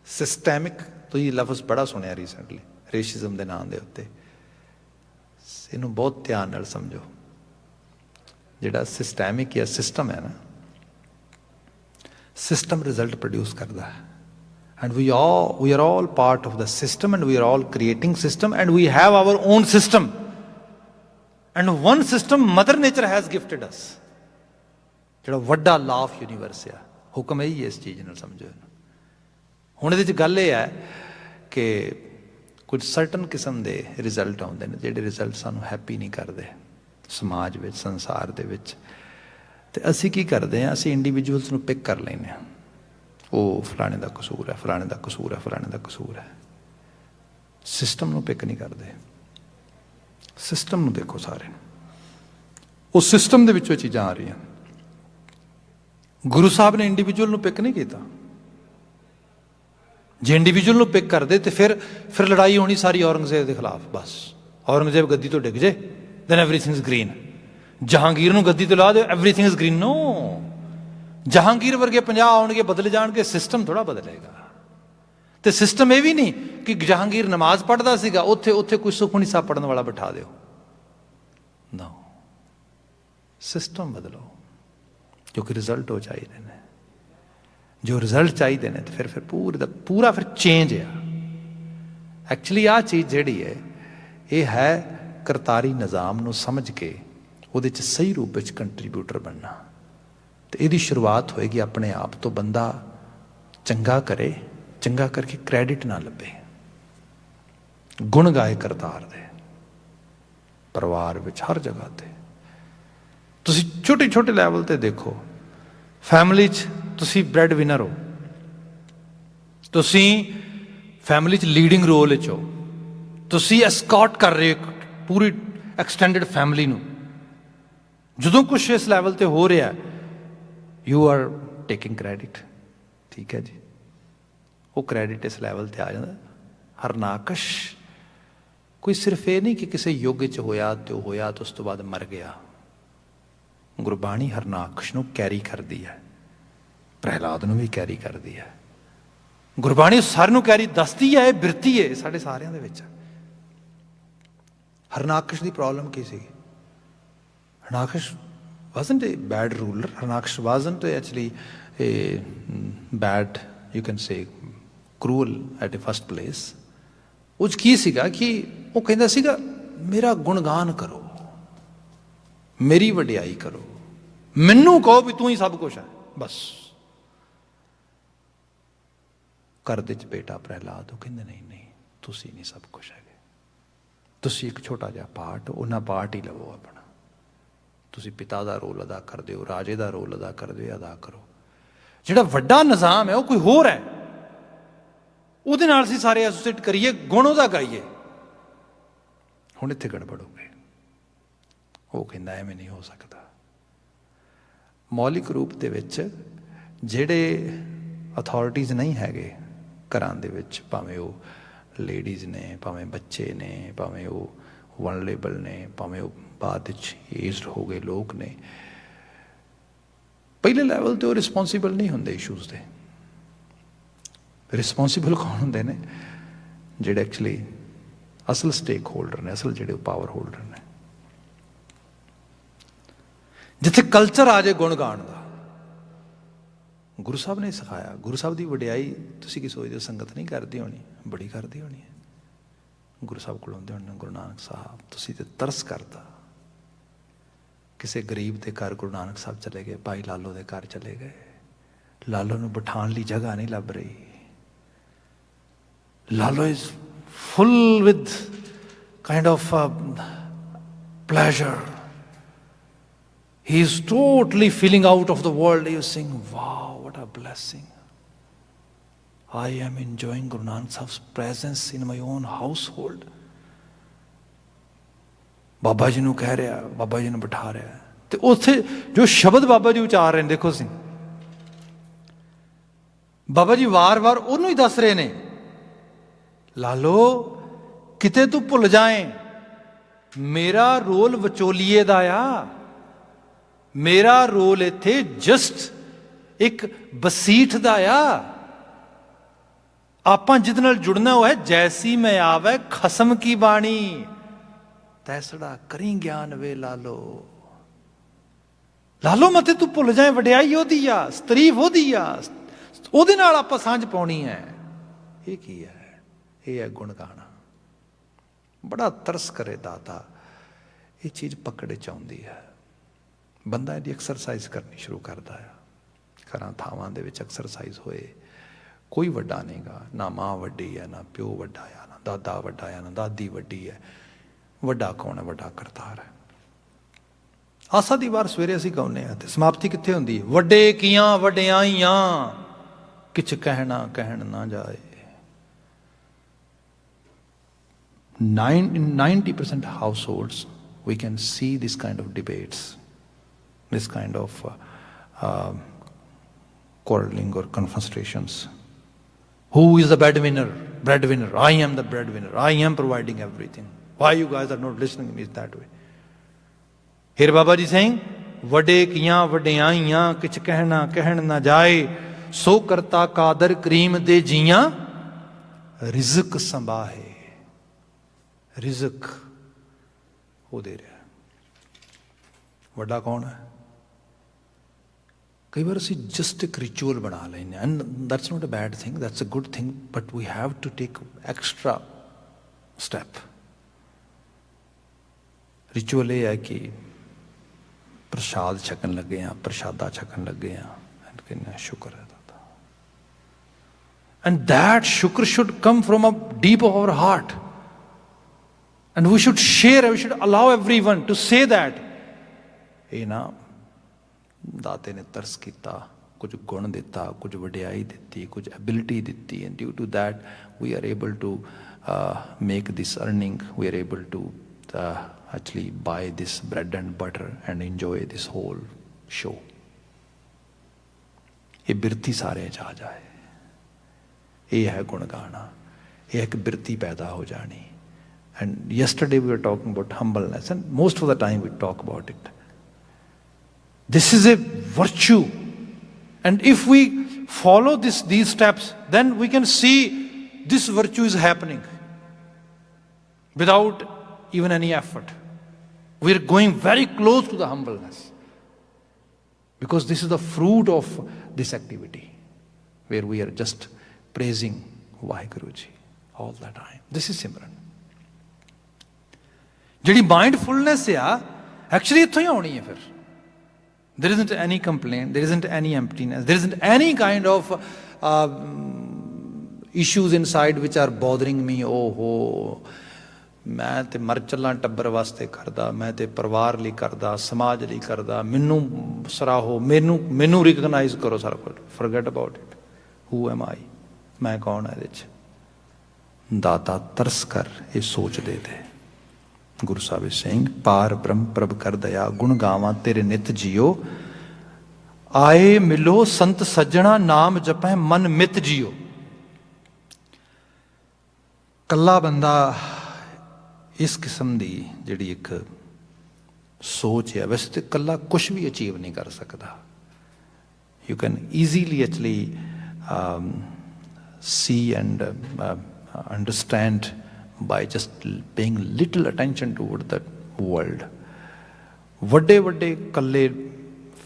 systemic, ਤੁਸੀਂ ਲਫ਼ਜ਼ ਬੜਾ ਸੁਣਿਆ ਰੀਸੈਂਟਲੀ ਰੇਸ਼ਿਜ਼ਮ ਦੇ ਨਾਂ ਦੇ ਉੱਤੇ, ਇਹਨੂੰ ਬਹੁਤ ਧਿਆਨ ਨਾਲ ਸਮਝੋ। ਜਿਹੜਾ ਸਿਸਟੈਮਿਕ ਜਾਂ ਸਿਸਟਮ ਹੈ ਨਾ, ਸਿਸਟਮ ਰਿਜ਼ਲਟ ਪ੍ਰੋਡਿਊਸ ਕਰਦਾ ਹੈ। And we are all part of the system, and we are all creating system, and we have our own system. And one system Mother Nature has gifted us. ਜਿਹੜਾ ਵੱਡਾ law of universe ਆ, ਹੁਕਮ ਇਹੀ ਹੈ, ਇਸ ਚੀਜ਼ ਨਾਲ ਸਮਝੋ ਇਹਨੂੰ। ਹੁਣ ਇਹਦੇ 'ਚ ਗੱਲ ਇਹ ਹੈ ਕਿ ਕੁਝ ਸਰਟਨ ਕਿਸਮ ਦੇ ਰਿਜ਼ਲਟ ਆਉਂਦੇ ਨੇ, ਜਿਹੜੇ ਰਿਜ਼ਲਟ ਸਾਨੂੰ ਹੈਪੀ ਨਹੀਂ ਕਰਦੇ ਸਮਾਜ ਵਿੱਚ, ਸੰਸਾਰ ਦੇ ਵਿੱਚ। ਤੇ ਅਸੀਂ ਕੀ ਕਰਦੇ ਹਾਂ? ਅਸੀਂ ਇੰਡੀਵਿਜੂਅਲਸ ਨੂੰ ਪਿਕ ਕਰ ਲੈਂਦੇ ਹਾਂ, ਉਹ ਫਲਾਣੇ ਦਾ ਕਸੂਰ ਹੈ, ਫਲਾਣੇ ਦਾ ਕਸੂਰ ਹੈ, ਫਲਾਣੇ ਦਾ ਕਸੂਰ ਹੈ। ਸਿਸਟਮ ਨੂੰ ਪਿਕ ਨਹੀਂ ਕਰਦੇ। ਸਿਸਟਮ ਨੂੰ ਦੇਖੋ ਸਾਰੇ, ਉਹ ਸਿਸਟਮ ਦੇ ਵਿੱਚੋਂ ਚੀਜ਼ਾਂ ਆ ਰਹੀਆਂ। ਗੁਰੂ ਸਾਹਿਬ ਨੇ ਇੰਡੀਵਿਜੂਅਲ ਨੂੰ ਪਿਕ ਨਹੀਂ ਕੀਤਾ। ਜੇ ਇੰਡੀਵਿਜੂਅਲ ਨੂੰ ਪਿਕ ਕਰਦੇ ਤੇ ਫਿਰ ਲੜਾਈ ਹੋਣੀ ਸਾਰੀ ਔਰੰਗਜ਼ੇਬ ਦੇ ਖਿਲਾਫ। ਬਸ ਔਰੰਗਜ਼ੇਬ ਗੱਦੀ ਤੋਂ ਡਿੱਗ ਜੇ, then everything is green. Jahangir ਨੂੰ ਗੱਦੀ ਤੋਂ ਲਾ ਦਿਓ, everything is green. No, Jahangir ਵਰਗੇ 50 ਆਉਣਗੇ, ਬਦਲ ਜਾਣਗੇ, ਸਿਸਟਮ ਥੋੜਾ ਬਦਲੇਗਾ। ਤੇ ਸਿਸਟਮ ਇਹ ਵੀ ਨਹੀਂ ਕਿ ਜਹਾਂਗੀਰ ਨਮਾਜ਼ ਪੜ੍ਹਦਾ ਸੀਗਾ, ਉੱਥੇ ਕੋਈ ਸੁਖਮਨੀ ਸਾਹਿਬ ਪੜ੍ਹਨ ਵਾਲਾ ਬਿਠਾ ਦਿਓ। ਨੋ, ਸਿਸਟਮ ਬਦਲੋ, ਕਿਉਂਕਿ ਰਿਜ਼ਲਟ ਉਹ ਚਾਹੀਦੇ ਨੇ। ਜੋ ਰਿਜ਼ਲਟ ਚਾਹੀਦੇ ਨੇ, ਤੇ ਫਿਰ ਪੂਰੇ ਦਾ ਪੂਰਾ ਫਿਰ ਚੇਂਜ ਆ। ਐਕਚੁਅਲੀ ਆਹ ਚੀਜ਼ ਜਿਹੜੀ ਹੈ, ਇਹ ਹੈ ਕਰਤਾਰੀ ਨਿਜ਼ਾਮ ਨੂੰ ਸਮਝ ਕੇ ਉਹਦੇ 'ਚ ਸਹੀ ਰੂਪ ਵਿੱਚ ਕੰਟਰੀਬਿਊਟਰ ਬਣਨਾ। ਤੇ ਇਹਦੀ ਸ਼ੁਰੂਆਤ ਹੋਏਗੀ ਆਪਣੇ ਆਪ ਤੋਂ। ਬੰਦਾ ਚੰਗਾ ਕਰੇ, ਚੰਗਾ ਕਰਕੇ ਕ੍ਰੈਡਿਟ ਨਾ ਲੱਭੇ, ਗੁਣ ਗਾਏ ਕਰਤਾਰ ਦੇ। ਪਰਿਵਾਰ ਵਿੱਚ, ਹਰ ਜਗ੍ਹਾ ਤੇ ਤੁਸੀਂ ਛੋਟੇ ਛੋਟੇ ਲੈਵਲ ਤੇ ਦੇਖੋ। ਫੈਮਿਲੀ 'ਚ ਤੁਸੀਂ ਬ੍ਰੈਡ ਵਿਨਰ ਹੋ, ਤੁਸੀਂ ਫੈਮਿਲੀ 'ਚ ਲੀਡਿੰਗ ਰੋਲ ਵਿੱਚ ਹੋ, ਤੁਸੀਂ ਐਸਕੌਟ ਕਰ ਰਹੇ ਹੋ ਪੂਰੀ ਐਕਸਟੈਂਡਡ ਫੈਮਿਲੀ ਨੂੰ। ਜਦੋਂ ਕੁਛ ਇਸ ਲੈਵਲ ਤੇ ਹੋ ਰਿਹਾ, ਯੂ ਆਰ ਟੇਕਿੰਗ ਕ੍ਰੈਡਿਟ। ਠੀਕ ਹੈ ਜੀ, ਉਹ ਕ੍ਰੈਡਿਟ ਇਸ ਲੈਵਲ ਤੇ ਆ ਜਾਂਦਾ। ਹਰਨਾਕਸ਼ ਕੋਈ ਸਿਰਫ ਇਹ ਨਹੀਂ ਕਿ ਕਿਸੇ ਯੁੱਗ 'ਚ ਹੋਇਆ ਤੇ ਉਹ ਹੋਇਆ ਤੇ ਉਸ ਤੋਂ ਬਾਅਦ ਮਰ ਗਿਆ। ਗੁਰਬਾਣੀ ਹਰਨਾਕਸ਼ ਨੂੰ ਕੈਰੀ ਕਰਦੀ ਹੈ, ਪ੍ਰਹਿਲਾਦ ਨੂੰ ਵੀ ਕੈਰੀ ਕਰਦੀ ਹੈ। ਗੁਰਬਾਣੀ ਸਾਰਿਆਂ ਨੂੰ ਕੈਰੀ ਦੱਸਦੀ ਹੈ, ਇਹ ਬਿਰਤੀ ਹੈ ਸਾਡੇ ਸਾਰਿਆਂ ਦੇ ਵਿੱਚ। ਹਰਨਾਕਸ਼ ਦੀ problem Ki C? Harnakash wasn't a bad ruler. Harnaksha wasn't actually a bad, you can say, cruel at the first place. ਉਹ 'ਚ ਕੀ ਸੀਗਾ ਕਿ ਉਹ ਕਹਿੰਦਾ ਸੀਗਾ मेरा गुणगान करो, मेरी वडियाई करो, मैनू कहो भी तू ही सब कुछ है बस। घर दे बेटा प्रहलाद वो कहते नहीं नहीं तुसी नहीं सब कुछ है, तुसी एक छोटा जिहा पार्ट, उन्हें पार्ट ही लवो अपना। तुसी पिता का रोल अदा करते हो, राजे का रोल अदा करते हो, अदा करो। जिहड़ा वड्डा निज़ाम है वो कोई होर है, ਉਹਦੇ ਨਾਲ ਅਸੀਂ ਸਾਰੇ ਐਸੋਸੀਏਟ ਕਰੀਏ, ਗੁਣ ਉਹਦਾ ਗਾਈਏ। ਹੁਣ ਇੱਥੇ ਗੜਬੜ ਹੋ ਗਈ। ਉਹ ਕਹਿੰਦਾ ਐਵੇਂ ਨਹੀਂ ਹੋ ਸਕਦਾ। ਮੌਲਿਕ ਰੂਪ ਦੇ ਵਿੱਚ ਜਿਹੜੇ ਅਥਾਰਟੀਜ਼ ਨਹੀਂ ਹੈਗੇ ਘਰਾਂ ਦੇ ਵਿੱਚ, ਭਾਵੇਂ ਉਹ ਲੇਡੀਜ਼ ਨੇ, ਭਾਵੇਂ ਬੱਚੇ ਨੇ, ਭਾਵੇਂ ਉਹ ਵਨਰੇਬਲ ਨੇ, ਭਾਵੇਂ ਉਹ ਬਾਅਦ ਵਿੱਚ ਏਜਡ ਹੋ ਗਏ ਲੋਕ ਨੇ, ਪਹਿਲੇ ਲੈਵਲ 'ਤੇ ਉਹ ਰਿਸਪੋਂਸੀਬਲ ਨਹੀਂ ਹੁੰਦੇ ਇਸ਼ੂਜ਼ ਦੇ। ਰਿਸਪੋਂਸੀਬਲ ਕੌਣ ਹੁੰਦੇ ਨੇ? ਜਿਹੜੇ ਐਕਚੁਅਲੀ ਅਸਲ ਸਟੇਕ ਹੋਲਡਰ ਨੇ, ਅਸਲ ਜਿਹੜੇ ਪਾਵਰ ਹੋਲਡਰ ਨੇ। ਜਿੱਥੇ ਕਲਚਰ ਆ ਜਾਏ ਗੁਣ ਗਾਣ ਦਾ, ਗੁਰੂ ਸਾਹਿਬ ਨੇ ਸਿਖਾਇਆ। ਗੁਰੂ ਸਾਹਿਬ ਦੀ ਵਡਿਆਈ ਤੁਸੀਂ ਕੀ ਸੋਚਦੇ ਹੋ? ਸੰਗਤ ਨਹੀਂ ਕਰਦੀ ਹੋਣੀ, ਬੜੀ ਕਰਦੀ ਹੋਣੀ ਹੈ। ਗੁਰੂ ਸਾਹਿਬ ਕੋਲ ਆਉਂਦੇ ਹੋਣੇ, ਗੁਰੂ ਨਾਨਕ ਸਾਹਿਬ ਤੁਸੀਂ ਤੇ ਤਰਸ ਕਰਦਾ। ਕਿਸੇ ਗਰੀਬ ਦੇ ਘਰ ਗੁਰੂ ਨਾਨਕ ਸਾਹਿਬ ਚਲੇ ਗਏ, ਭਾਈ ਲਾਲੋ ਦੇ ਘਰ ਚਲੇ ਗਏ, ਲਾਲੋ ਨੂੰ ਬਿਠਾਉਣ ਲਈ ਜਗ੍ਹਾ ਨਹੀਂ ਲੱਭ ਰਹੀ। Lalo is full with kind of pleasure. He is totally feeling out of the world. He is saying, wow, what a blessing. I am enjoying Guru Nanak Sahib's presence in my own household. Baba ji ਨੂੰ ਕਹਿ ਰਿਹਾ, ਬਾਬਾ ਜੀ ਨੂੰ ਬਿਠਾ ਰਿਹਾ, ਤੇ ਉੱਥੇ ਜੋ ਸ਼ਬਦ ਬਾਬਾ ਜੀ ਉਚਾਰ ਰਹੇ ਨੇ, ਦੇਖੋ ਤੁਸੀਂ, ਬਾਬਾ ਜੀ ਵਾਰ-ਵਾਰ ਉਹਨੂੰ ਹੀ ਦੱਸ ਰਹੇ ਨੇ, ਲਾਲੋ ਕਿਤੇ ਤੂੰ ਭੁੱਲ ਜਾਏ, ਮੇਰਾ ਰੋਲ ਵਿਚੋਲੀਏ ਦਾ ਆ। ਮੇਰਾ ਰੋਲ ਇੱਥੇ ਜਸਟ ਇੱਕ ਬਸੀਠ ਦਾ ਆ। ਆਪਾਂ ਜਿਹਦੇ ਨਾਲ ਜੁੜਨਾ ਉਹ ਹੈ ਜੈਸੀ ਮੈਂ ਆਵੇ ਖਸਮ ਕੀ ਬਾਣੀ, ਤੈਸੜਾ ਕਰੀ ਗਿਆਨ ਵੇ ਲਾਲੋ। ਲਾਲੋ ਮਤੇ ਤੂੰ ਭੁੱਲ ਜਾਏ, ਵਡਿਆਈ ਉਹਦੀ ਆ, ਸਤਰੀਫ ਉਹਦੀ ਆ, ਉਹਦੇ ਨਾਲ ਆਪਾਂ ਸਾਂਝ ਪਾਉਣੀ ਹੈ। ਇਹ ਕੀ ਹੈ? ਇਹ ਹੈ ਗੁਣ ਗਾਣਾ। ਬੜਾ ਤਰਸ ਕਰੇ ਦਾਤਾ, ਇਹ ਚੀਜ਼ ਪਕੜੇ 'ਚ ਆਉਂਦੀ ਹੈ। ਬੰਦਾ ਇਹਦੀ ਐਕਸਰਸਾਈਜ਼ ਕਰਨੀ ਸ਼ੁਰੂ ਕਰਦਾ ਆ। ਘਰਾਂ ਥਾਵਾਂ ਦੇ ਵਿੱਚ ਐਕਸਰਸਾਈਜ਼ ਹੋਏ। ਕੋਈ ਵੱਡਾ ਨਹੀਂਗਾ, ਨਾ ਮਾਂ ਵੱਡੀ ਹੈ, ਨਾ ਪਿਓ ਵੱਡਾ ਆ, ਨਾ ਦਾਦਾ ਵੱਡਾ ਆ, ਨਾ ਦਾਦੀ ਵੱਡੀ ਹੈ। ਵੱਡਾ ਕੌਣ ਹੈ? ਵੱਡਾ ਕਰਤਾਰ ਹੈ। ਆਸਾ ਦੀ ਵਾਰ ਸਵੇਰੇ ਅਸੀਂ ਗਾਉਂਦੇ ਹਾਂ, ਤੇ ਸਮਾਪਤੀ ਕਿੱਥੇ ਹੁੰਦੀ ਹੈ? ਵੱਡੇ ਕੀਆਂ ਵਡਿਆਈਆਂ ਕਿਛ ਕਹਿਣਾ ਕਹਿਣ ਨਾ ਜਾਏ। 90% households we can see this kind of debates, this kind of quarreling or confrontations. Who is the breadwinner? Breadwinner. I am the breadwinner. I am providing everything. Why you guys are not listening to me that way? Here Baba ji saying, ਵਡੇ ਕੀਆਂ ਵਡਿਆਈਆਂ ਕਿਛ ਕਹਿਣਾ ਕਹਿਣ ਨਾ ਜਾਏ, ਸੋ ਕਰਤਾ ਕਾਦਰ cream ਦੇ ਜੀਆਂ ਰਿਜ਼ਕ ਸੰਭਾਹੇ। ਰਿਜ਼ਕ ਉਹ ਦੇ ਰਿਹਾ। ਵੱਡਾ ਕੌਣ ਹੈ? ਕਈ ਵਾਰ ਅਸੀਂ ਜਸਟ ਇੱਕ ਰਿਚੁਅਲ ਬਣਾ ਲੈਂਦੇ ਹਾਂ, and that's not a bad thing, that's a good thing, but we have to take extra step. Ritual ਇਹ ਹੈ ਕਿ ਪ੍ਰਸ਼ਾਦ ਛਕਣ ਲੱਗੇ ਹਾਂ, ਪ੍ਰਸ਼ਾਦਾ ਛਕਣ ਲੱਗੇ ਹਾਂ, ਐਂਡ ਕਹਿੰਦੇ ਹਾਂ ਸ਼ੁਕਰ ਹੈ ਦਾਤਾ। ਐਂਡ ਦੈਟ ਸ਼ੁਕਰ should come from a deep of our heart, and we should share, we should allow everyone to say that। ਇਹ ਨਾ ਦਾਤੇ ਨੇ ਤਰਸ ਕੀਤਾ, ਕੁਝ ਗੁਣ ਦਿੱਤਾ, ਕੁਝ ਵਡਿਆਈ ਦਿੱਤੀ, ਕੁਝ ਐਬਿਲਿਟੀ ਦਿੱਤੀ, and due to that we are able to make this earning, we are able to actually buy this bread and butter and enjoy this whole show। ਇਹ ਬਿਰਤੀ ਸਾਰੇ ਚ ਆ ਜਾਏ, ਇਹ ਹੈ ਗੁਣ ਗਾਣਾ। ਇਹ ਇੱਕ ਬਿਰਤੀ ਪੈਦਾ ਹੋ ਜਾਣੀ। And yesterday we were talking about humbleness, and most of the time we talk about it. This is a virtue, and if we follow these steps, then we can see this virtue is happening without even any effort. We are going very close to the humbleness, because this is the fruit of this activity, where we are just praising Vaheguru Ji all the time. This is Simran. ਜਿਹੜੀ mindfulness ਆ actually ਇੱਥੋਂ ਹੀ ਆਉਣੀ ਹੈ ਫਿਰ। There isn't any complaint, there isn't any emptiness, there isn't any kind of issues inside which are bothering me. ਮੈਂ ਤੇ ਮਰ ਚੱਲਾਂ ਟੱਬਰ ਵਾਸਤੇ ਕਰਦਾ, ਮੈਂ ਤੇ ਪਰਿਵਾਰ ਲਈ ਕਰਦਾ, ਸਮਾਜ ਲਈ ਕਰਦਾ, ਮੈਨੂੰ ਸਰਾਹੋ, ਮੈਨੂੰ ਰਿਕਗਨਾਈਜ਼ ਕਰੋ ਸਾਰਾ ਕੁਝ। Forget about it. Who am I, ਮੈਂ ਕੌਣ ਹਾਂ ਇਹਦੇ 'ਚ। ਦਾਤਾ ਤਰਸ ਕਰ ਇਹ ਸੋਚ ਦੇ ਦੇ। ਗੁਰੂ ਸਾਹਿਬ ਸਿੰਘ ਪਾਰ ਬ੍ਰਹਮ ਪ੍ਰਭ ਕਰ ਦਇਆ, ਗੁਣ ਗਾਵਾਂ ਤੇਰੇ ਨਿਤ ਜੀਓ। ਆਏ ਮਿਲੋ ਸੰਤ ਸੱਜਣਾ, ਨਾਮ ਜਪੈ ਮਨ ਮਿਤ ਜੀਓ। ਕੱਲਾ ਬੰਦਾ ਇਸ ਕਿਸਮ ਦੀ ਜਿਹੜੀ ਇੱਕ ਸੋਚ ਹੈ, ਵੈਸੇ ਤਾਂ ਇਕੱਲਾ ਕੁਛ ਵੀ ਅਚੀਵ ਨਹੀਂ ਕਰ ਸਕਦਾ। You can easily actually see and understand by just paying little attention toward the world. ਵੱਡੇ ਵੱਡੇ ਕੱਲੇ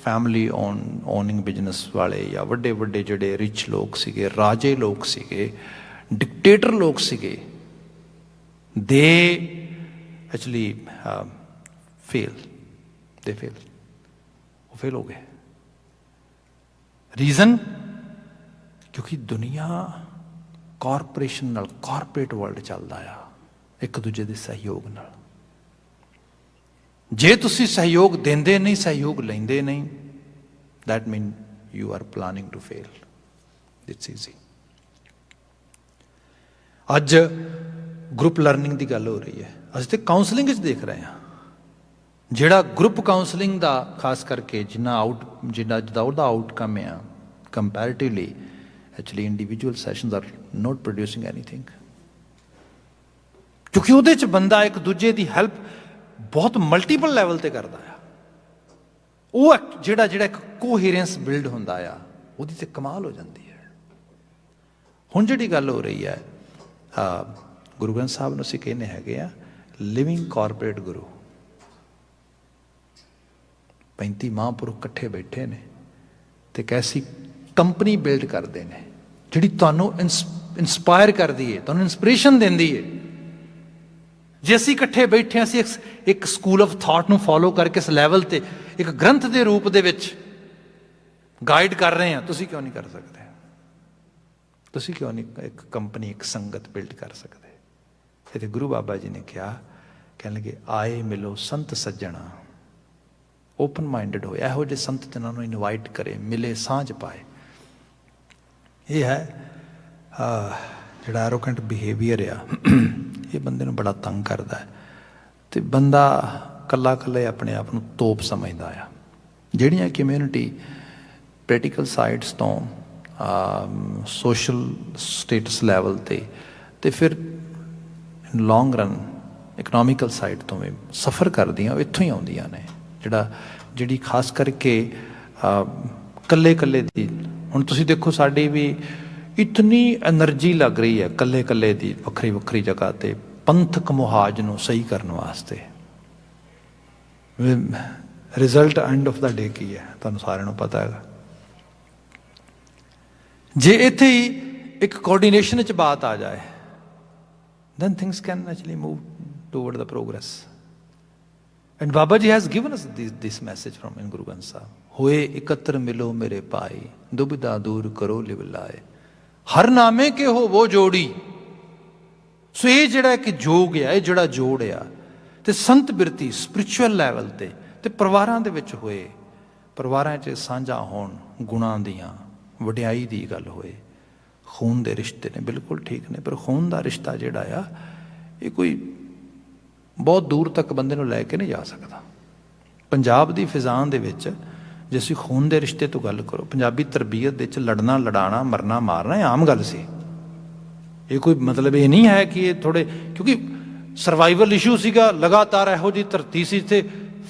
ਫੈਮਿਲੀ ਓਨਿੰਗ ਬਿਜ਼ਨਸ ਵਾਲੇ ਜਾਂ ਵੱਡੇ ਵੱਡੇ ਜਿਹੜੇ ਰਿਚ ਲੋਕ ਸੀਗੇ, ਰਾਜੇ ਲੋਕ ਸੀਗੇ, ਡਿਕਟੇਟਰ ਲੋਕ ਸੀਗੇ, ਦੇ ਐਕਚੁਅਲੀ ਫੇਲ ਹੋ ਗਏ। ਰੀਜ਼ਨ ਕਿਉਂਕਿ ਦੁਨੀਆ ਕਾਰਪੋਰੇਸ਼ਨ ਨਾਲ, ਕਾਰਪੋਰੇਟ ਵਰਲਡ ਚੱਲਦਾ ਆ, ਇੱਕ ਦੂਜੇ ਦੇ ਸਹਿਯੋਗ ਨਾਲ। ਜੇ ਤੁਸੀਂ ਸਹਿਯੋਗ ਦਿੰਦੇ ਨਹੀਂ, ਸਹਿਯੋਗ ਲੈਂਦੇ ਨਹੀਂ, that mean you are planning to fail. It's easy. ਅੱਜ ਗਰੁੱਪ ਲਰਨਿੰਗ ਦੀ ਗੱਲ ਹੋ ਰਹੀ ਹੈ, ਅਸੀਂ ਤੇ ਕਾਉਂਸਲਿੰਗ ਵਿੱਚ ਦੇਖ ਰਹੇ ਹਾਂ। ਜਿਹੜਾ ਗਰੁੱਪ ਕਾਉਂਸਲਿੰਗ ਦਾ ਖਾਸ ਕਰਕੇ ਜਿੰਨਾ ਉਹਦਾ ਆਊਟਕਮ ਆ comparatively, actually individual sessions are not producing anything, ਕਿਉਂਕਿ ਉਹਦੇ 'ਚ ਬੰਦਾ ਇੱਕ ਦੂਜੇ ਦੀ ਹੈਲਪ ਬਹੁਤ ਮਲਟੀਪਲ ਲੈਵਲ ਤੇ ਕਰਦਾ ਆ। ਉਹ ਜਿਹੜਾ ਇੱਕ ਕੋਹੇਰੈਂਸ ਬਿਲਡ ਹੁੰਦਾ ਆ, ਉਹਦੀ ਤੇ ਕਮਾਲ ਹੋ ਜਾਂਦੀ ਹੈ। ਹੁਣ ਜਿਹੜੀ ਗੱਲ ਹੋ ਰਹੀ ਹੈ, ਗੁਰੂ ਗ੍ਰੰਥ ਸਾਹਿਬ ਨੂੰ ਅਸੀਂ ਕਹਿੰਦੇ ਹੈਗੇ ਆ ਲਿਵਿੰਗ ਕਾਰਪੋਰੇਟ ਗੁਰੂ। 35 ਮਹਾਂਪੁਰਖ ਇਕੱਠੇ ਬੈਠੇ ਨੇ ਤੇ ਕੈਸੀ ਕੰਪਨੀ ਬਿਲਡ ਕਰਦੇ ਨੇ ਜਿਹੜੀ ਤੁਹਾਨੂੰ ਇੰਸਪਾਇਰ ਕਰਦੀ ਹੈ, ਤੁਹਾਨੂੰ ਇੰਸਪੀਰੇਸ਼ਨ ਦਿੰਦੀ ਹੈ। ਜੇ ਅਸੀਂ ਇਕੱਠੇ ਬੈਠੇ ਹਾਂ, ਅਸੀਂ ਇੱਕ ਸਕੂਲ ਆਫ ਥਾਟ ਨੂੰ ਫੋਲੋ ਕਰਕੇ ਇਸ ਲੈਵਲ ਤੇ ਇੱਕ ਗ੍ਰੰਥ ਦੇ ਰੂਪ ਦੇ ਵਿੱਚ ਗਾਈਡ ਕਰ ਰਹੇ ਹਾਂ, ਤੁਸੀਂ ਕਿਉਂ ਨਹੀਂ ਕਰ ਸਕਦੇ? ਤੁਸੀਂ ਕਿਉਂ ਨਹੀਂ ਇੱਕ ਕੰਪਨੀ, ਇੱਕ ਸੰਗਤ ਬਿਲਡ ਕਰ ਸਕਦੇ? ਇਹ ਤੇ ਗੁਰੂ ਬਾਬਾ ਜੀ ਨੇ ਕਿਹਾ, ਕਹਿਣ ਲੱਗੇ ਆਏ ਮਿਲੋ ਸੰਤ ਸੱਜਣਾ। ਓਪਨ ਮਾਈਂਡਡ ਹੋਏ, ਇਹੋ ਜਿਹੇ ਸੰਤ ਜਿਹਨਾਂ ਨੂੰ ਇਨਵਾਈਟ ਕਰੇ, ਮਿਲੇ, ਸਾਂਝ ਪਾਏ। ਇਹ ਹੈ ਜਿਹੜਾ ਐਰੋਗੈਂਟ ਬਿਹੇਵੀਅਰ ਆ, ਇਹ ਬੰਦੇ ਨੂੰ ਬੜਾ ਤੰਗ ਕਰਦਾ ਹੈ। ਅਤੇ ਬੰਦਾ ਇਕੱਲਾ ਆਪਣੇ ਆਪ ਨੂੰ ਤੋਪ ਸਮਝਦਾ ਆ। ਜਿਹੜੀਆਂ ਕਮਿਊਨਿਟੀ ਪ੍ਰੈਕਟੀਕਲ ਸਾਈਡਸ ਤੋਂ, ਸੋਸ਼ਲ ਸਟੇਟਸ ਲੈਵਲ 'ਤੇ ਅਤੇ ਫਿਰ ਲੌਂਗ ਰਨ ਇਕਨੋਮਿਕਲ ਸਾਈਡ ਤੋਂ ਵੀ ਸਫਰ ਕਰਦੀਆਂ, ਉਹ ਇੱਥੋਂ ਹੀ ਆਉਂਦੀਆਂ ਨੇ। ਜਿਹੜੀ ਖਾਸ ਕਰਕੇ ਇਕੱਲੇ ਦੀ, ਹੁਣ ਤੁਸੀਂ ਦੇਖੋ ਸਾਡੀ ਵੀ ਇਤਨੀ ਐਨਰਜੀ ਲੱਗ ਰਹੀ ਹੈ ਇਕੱਲੇ ਦੀ ਵੱਖਰੀ ਜਗ੍ਹਾ 'ਤੇ ਪੰਥਕ ਮੁਹਾਜ ਨੂੰ ਸਹੀ ਕਰਨ ਵਾਸਤੇ। ਰਿਜ਼ਲਟ ਐਂਡ ਆਫ ਦਾ ਡੇ ਕੀ ਹੈ ਤੁਹਾਨੂੰ ਸਾਰਿਆਂ ਨੂੰ ਪਤਾ ਹੈਗਾ। ਜੇ ਇੱਥੇ ਹੀ ਇੱਕ ਕੋਆਰਡੀਨੇਸ਼ਨ 'ਚ ਬਾਤ ਆ ਜਾਏ, then things can actually move toward the progress. And Baba Ji has given us this message from in Guru Granth Sahib. ਹੋਏ ਇਕੱਤਰ ਮਿਲੋ ਮੇਰੇ ਭਾਈ, ਦੁਬਿਧਾ ਦੂਰ ਕਰੋ ਲਿਵ ਲਾਏ, ਹਰ ਨਾਮੇ ਕੇ ਹੋਵੋ ਜੋੜੀ। ਸੋ ਇਹ ਜਿਹੜਾ ਇੱਕ ਜੋਗ ਆ, ਇਹ ਜਿਹੜਾ ਜੋੜ ਆ, ਤੇ ਸੰਤ ਬਿਰਤੀ ਸਪਿਰਿਚੁਅਲ ਲੈਵਲ ਤੇ ਪਰਿਵਾਰਾਂ ਦੇ ਵਿੱਚ ਹੋਏ, ਪਰਿਵਾਰਾਂ 'ਚ ਸਾਂਝਾ ਹੋਣ, ਗੁਣਾਂ ਦੀਆਂ, ਵਡਿਆਈ ਦੀ ਗੱਲ ਹੋਏ। ਖੂਨ ਦੇ ਰਿਸ਼ਤੇ ਨੇ, ਬਿਲਕੁਲ ਠੀਕ ਨੇ, ਪਰ ਖੂਨ ਦਾ ਰਿਸ਼ਤਾ ਜਿਹੜਾ ਆ, ਇਹ ਕੋਈ ਬਹੁਤ ਦੂਰ ਤੱਕ ਬੰਦੇ ਨੂੰ ਲੈ ਕੇ ਨਹੀਂ ਜਾ ਸਕਦਾ। ਪੰਜਾਬ ਦੀ ਫਿਜ਼ਾਂ ਦੇ ਵਿੱਚ ਜੇ ਅਸੀਂ ਖੂਨ ਦੇ ਰਿਸ਼ਤੇ ਤੋਂ ਗੱਲ ਕਰੋ, ਪੰਜਾਬੀ ਤਰਬੀਅਤ ਦੇ ਵਿੱਚ ਲੜਨਾ, ਲੜਾਣਾ, ਮਰਨਾ, ਮਾਰਨਾ ਇਹ ਆਮ ਗੱਲ ਸੀ। ਇਹ ਕੋਈ ਮਤਲਬ ਇਹ ਨਹੀਂ ਹੈ ਕਿ ਇਹ ਥੋੜ੍ਹੇ, ਕਿਉਂਕਿ ਸਰਵਾਈਵਲ ਇਸ਼ੂ ਸੀਗਾ, ਲਗਾਤਾਰ ਇਹੋ ਜਿਹੀ ਧਰਤੀ ਸੀ, ਇੱਥੇ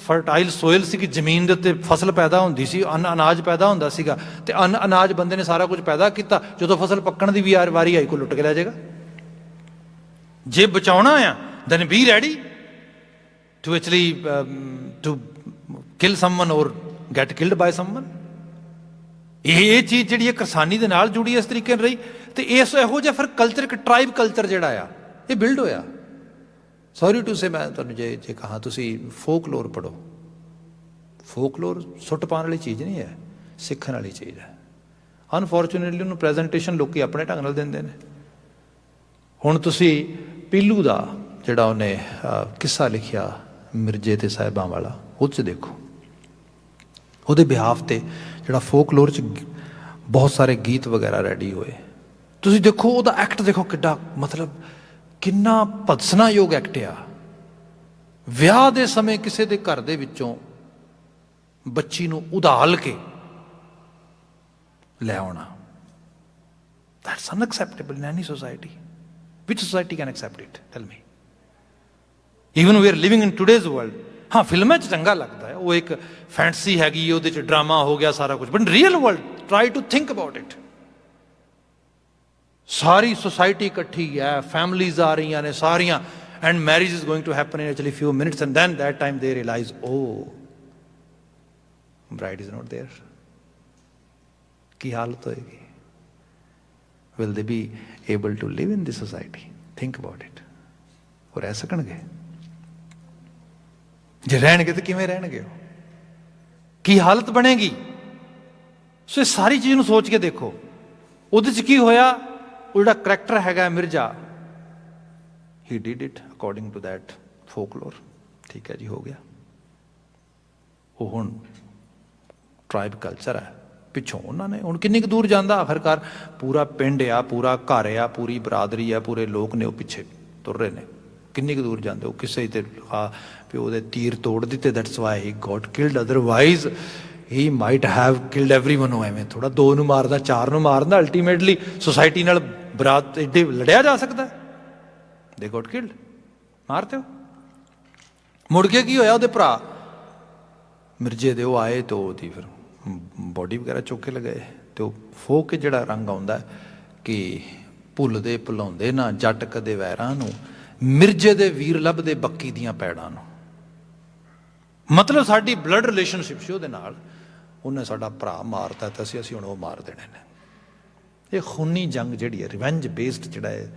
ਫਰਟਾਈਲ ਸੋਇਲ ਸੀ ਕਿ ਜ਼ਮੀਨ ਦੇ ਉੱਤੇ ਫਸਲ ਪੈਦਾ ਹੁੰਦੀ ਸੀ, ਅਨਾਜ ਪੈਦਾ ਹੁੰਦਾ ਸੀਗਾ, ਅਤੇ ਅਨਾਜ ਬੰਦੇ ਨੇ ਸਾਰਾ ਕੁਝ ਪੈਦਾ ਕੀਤਾ। ਜਦੋਂ ਫਸਲ ਪੱਕਣ ਦੀ ਵੀ ਵਾਰੀ ਆਈ, ਕੋਈ ਲੁੱਟ ਕੇ ਲੈ ਜਾਏਗਾ। ਜੇ ਬਚਾਉਣਾ ਆ then be ready to actually to kill someone or get killed by someone. ਇਹ ਚੀਜ਼ ਜਿਹੜੀ ਹੈ ਕਿਸਾਨੀ ਦੇ ਨਾਲ ਜੁੜੀ ਇਸ ਤਰੀਕੇ ਨਾਲ ਰਹੀ, ਅਤੇ ਇਹੋ ਜਿਹਾ ਫਿਰ ਕਲਚਰ, ਇੱਕ ਟਰਾਈਬ ਕਲਚਰ ਜਿਹੜਾ ਆ, ਇਹ ਬਿਲਡ ਹੋਇਆ। ਸੌਰੀ ਟੂ ਸੇ, ਮੈਂ ਤੁਹਾਨੂੰ ਜੇ ਕਹਾਂ ਤੁਸੀਂ ਫੋਕਲੋਰ ਪੜ੍ਹੋ, ਫੋਕਲੋਰ ਸੁੱਟ ਪਾਉਣ ਵਾਲੀ ਚੀਜ਼ ਨਹੀਂ ਹੈ, ਸਿੱਖਣ ਵਾਲੀ ਚੀਜ਼ ਹੈ। ਅਨਫੋਰਚੂਨੇਟਲੀ ਉਹਨੂੰ ਪ੍ਰੈਜੈਂਟੇਸ਼ਨ ਲੋਕੀ ਆਪਣੇ ਢੰਗ ਨਾਲ ਦਿੰਦੇ ਨੇ। ਹੁਣ ਤੁਸੀਂ ਪੀਲੂ ਦਾ ਜਿਹੜਾ ਉਹਨੇ ਕਿੱਸਾ ਲਿਖਿਆ ਮਿਰਜ਼ੇ ਤੇ ਸਾਹਿਬਾਂ ਵਾਲਾ, ਉਹ 'ਚ ਦੇਖੋ ਉਹਦੇ ਬਿਹਾਫ 'ਤੇ ਜਿਹੜਾ ਫੋਕਲੋਰ 'ਚ ਬਹੁਤ ਸਾਰੇ ਗੀਤ ਵਗੈਰਾ ਰੈਡੀ ਹੋਏ। ਤੁਸੀਂ ਦੇਖੋ ਉਹਦਾ ਐਕਟ ਦੇਖੋ ਕਿੱਡਾ, ਮਤਲਬ ਕਿੰਨਾ ਭਦਸਨਾਯੋਗ ਐਕਟ ਆ। ਵਿਆਹ ਦੇ ਸਮੇਂ ਕਿਸੇ ਦੇ ਘਰ ਦੇ ਵਿੱਚੋਂ ਬੱਚੀ ਨੂੰ ਉਧਾਲ ਕੇ ਲੈ ਆਉਣਾ, that's unacceptable in any society. Which society can accept it? Tell me. Even we are living in today's world. ਹਾਂ ਫਿਲਮਾਂ 'ਚ ਚੰਗਾ ਲੱਗਦਾ ਹੈ, ਉਹ ਇੱਕ ਫੈਂਟਸੀ ਹੈਗੀ, ਉਹਦੇ 'ਚ ਡਰਾਮਾ ਹੋ ਗਿਆ ਸਾਰਾ ਕੁਝ, but real world try to think about it. ਸਾਰੀ ਸੁਸਾਇਟੀ ਇਕੱਠੀ ਹੈ, ਫੈਮਲੀਜ਼ ਆ ਰਹੀਆਂ ਨੇ ਸਾਰੀਆਂ, and marriage is going to happen in actually few minutes, and then that time they realize oh bride is not there. ਕੀ ਹਾਲਤ ਹੋਏਗੀ? Will they be able to live in this society? Think about it. ਉਹ ਰਹਿ ਸਕਣਗੇ? ਜੇ ਰਹਿਣਗੇ ਤਾਂ ਕਿਵੇਂ ਰਹਿਣਗੇ? ਉਹ ਕੀ ਹਾਲਤ ਬਣੇਗੀ? ਸੋ ਇਹ ਸਾਰੀ ਚੀਜ਼ ਨੂੰ ਸੋਚ ਕੇ ਦੇਖੋ। ਉਹਦੇ 'ਚ ਕੀ ਹੋਇਆ? ਉਹ ਜਿਹੜਾ ਕਰੈਕਟਰ ਹੈਗਾ Mirza, he did it according to that folklore. ਠੀਕ ਹੈ ਜੀ, ਹੋ ਗਿਆ। ਉਹ ਹੁਣ ਟਰਾਈਬ ਕਲਚਰ ਹੈ, ਪਿੱਛੋਂ ਉਹਨਾਂ ਨੇ ਹੁਣ ਕਿੰਨੀ ਕੁ ਦੂਰ ਜਾਂਦਾ? ਆਖਰਕਾਰ ਪੂਰਾ ਪਿੰਡ ਆ, ਪੂਰਾ ਘਰ ਆ, ਪੂਰੀ ਬਰਾਦਰੀ ਆ, ਪੂਰੇ ਲੋਕ ਨੇ ਉਹ ਪਿੱਛੇ ਤੁਰ ਰਹੇ ਨੇ। ਕਿੰਨੀ ਕੁ ਦੂਰ ਜਾਂਦੇ? ਉਹ ਕਿਸੇ ਤੇ ਪਿਓ ਦੇ ਤੀਰ ਤੋੜ ਦਿੱਤੇ, that's why he got killed, otherwise he might have killed everyone. ਉਹ ਐਵੇਂ ਥੋੜਾ 2 ਨੂੰ ਮਾਰਦਾ, 4 ਨੂੰ ਮਾਰਦਾ, ਅਲਟੀਮੇਟਲੀ ਸੁਸਾਇਟੀ ਨਾਲ ਬਰਾਤ ਏਡੇ ਲੜਿਆ ਜਾ ਸਕਦਾ? ਦੇ ਗੋਟ ਕਿਲਡ, ਮਾਰਤੇ ਹੋ। ਮੁੜ ਕੇ ਕੀ ਹੋਇਆ? ਉਹਦੇ ਭਰਾ ਮਿਰਜ਼ੇ ਦੇ ਉਹ ਆਏ ਤੇ ਉਹਦੀ ਫਿਰ ਬੋਡੀ ਵਗੈਰਾ ਚੁੱਕ ਕੇ ਲਗਾਏ, ਤੇ ਉਹ ਫੋਕ ਕੇ ਜਿਹੜਾ ਰੰਗ ਆਉਂਦਾ ਕਿ ਭੁੱਲਦੇ ਭੁਲਾਉਂਦੇ ਨਾ ਜੱਟ ਕਦੇ ਵੈਰਾਂ ਨੂੰ, ਮਿਰਜ਼ੇ ਦੇ ਵੀਰ ਲੱਭਦੇ ਬੱਕੀ ਦੀਆਂ ਪੈੜਾਂ ਨੂੰ। ਮਤਲਬ ਸਾਡੀ ਬਲੱਡ ਰਿਲੇਸ਼ਨਸ਼ਿਪ ਸੀ ਉਹਦੇ ਨਾਲ, ਉਹਨੇ ਸਾਡਾ ਭਰਾ ਮਾਰਤਾ ਤੇ ਅਸੀਂ ਹੁਣ ਉਹ ਮਾਰ ਦੇਣੇ ਨੇ। ਇਹ ਖੂਨੀ ਜੰਗ ਜਿਹੜੀ ਹੈ, ਰਿਵੈਂਜ ਬੇਸਡ ਜਿਹੜਾ ਹੈ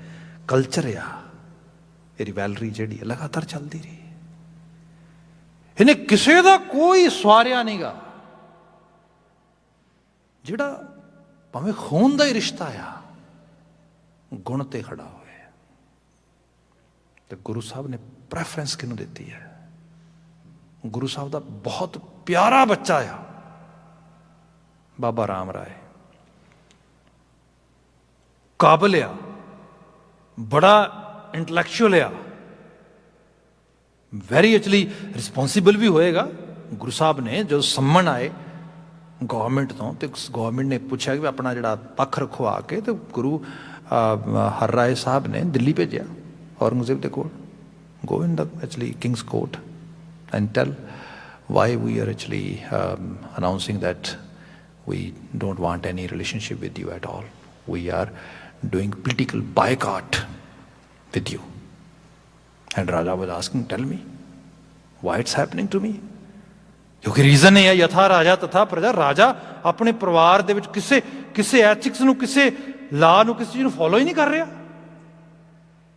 ਕਲਚਰ ਆ, ਇਹ ਰਿਵੈਲਰੀ ਜਿਹੜੀ ਹੈ ਲਗਾਤਾਰ ਚੱਲਦੀ ਰਹੀ। ਇਹਨੇ ਕਿਸੇ ਦਾ ਕੋਈ ਸਵਾਰਿਆ ਨਹੀਂ ਗਾ। ਜਿਹੜਾ ਭਾਵੇਂ ਖੂਨ ਦਾ ਹੀ ਰਿਸ਼ਤਾ ਆ, ਗੁਣ ਤੇ ਖੜਾ ਹੋਇਆ। ਤੇ ਗੁਰੂ ਸਾਹਿਬ ਨੇ ਪ੍ਰੈਫਰੈਂਸ ਕਿਹਨੂੰ ਦਿੱਤੀ ਹੈ? ਗੁਰੂ ਸਾਹਿਬ ਦਾ ਬਹੁਤ ਪਿਆਰਾ ਬੱਚਾ ਆ ਬਾਬਾ ਰਾਮ ਰਾਏ। ਕਾਬਲ ਆ, ਬੜਾ ਇੰਟਲੈਕਚੁਅਲ ਆ, ਵੈਰੀ ਐਕਚੁਅਲੀ ਰਿਸਪੋਂਸੀਬਲ ਵੀ ਹੋਏਗਾ। ਗੁਰੂ ਸਾਹਿਬ ਨੇ ਜਦੋਂ ਸੰਮਣ ਆਏ ਗੌਰਮੈਂਟ ਤੋਂ, ਤੇ ਗੌਰਮੈਂਟ ਨੇ ਪੁੱਛਿਆ ਕਿ ਆਪਣਾ ਜਿਹੜਾ ਪੱਖ ਰਖਵਾ ਕੇ, ਤੇ ਗੁਰੂ ਹਰ ਰਾਏ ਸਾਹਿਬ ਨੇ ਦਿੱਲੀ ਭੇਜਿਆ ਔਰੰਗਜ਼ੇਬ ਦੇ ਕੋਲ। Go in the actually king's court and tell why we are actually announcing that we don't want any relationship with you at all. We are doing political boycott with you. And Raja was asking, tell me, why it's happening to me? ਕਿਉਂਕਿ reason ਇਹ ਹੈ, ਯਥਾ ਰਾਜਾ ਤਥਾ ਪ੍ਰਜਾ। ਰਾਜਾ ਆਪਣੇ ਪਰਿਵਾਰ ਦੇ ਵਿੱਚ ਕਿਸੇ ਐਥਿਕਸ ਨੂੰ, ਕਿਸੇ ਲਾ ਨੂੰ, ਕਿਸੇ ਚੀਜ਼ ਨੂੰ ਫੋਲੋ ਹੀ ਨਹੀਂ ਕਰ ਰਿਹਾ।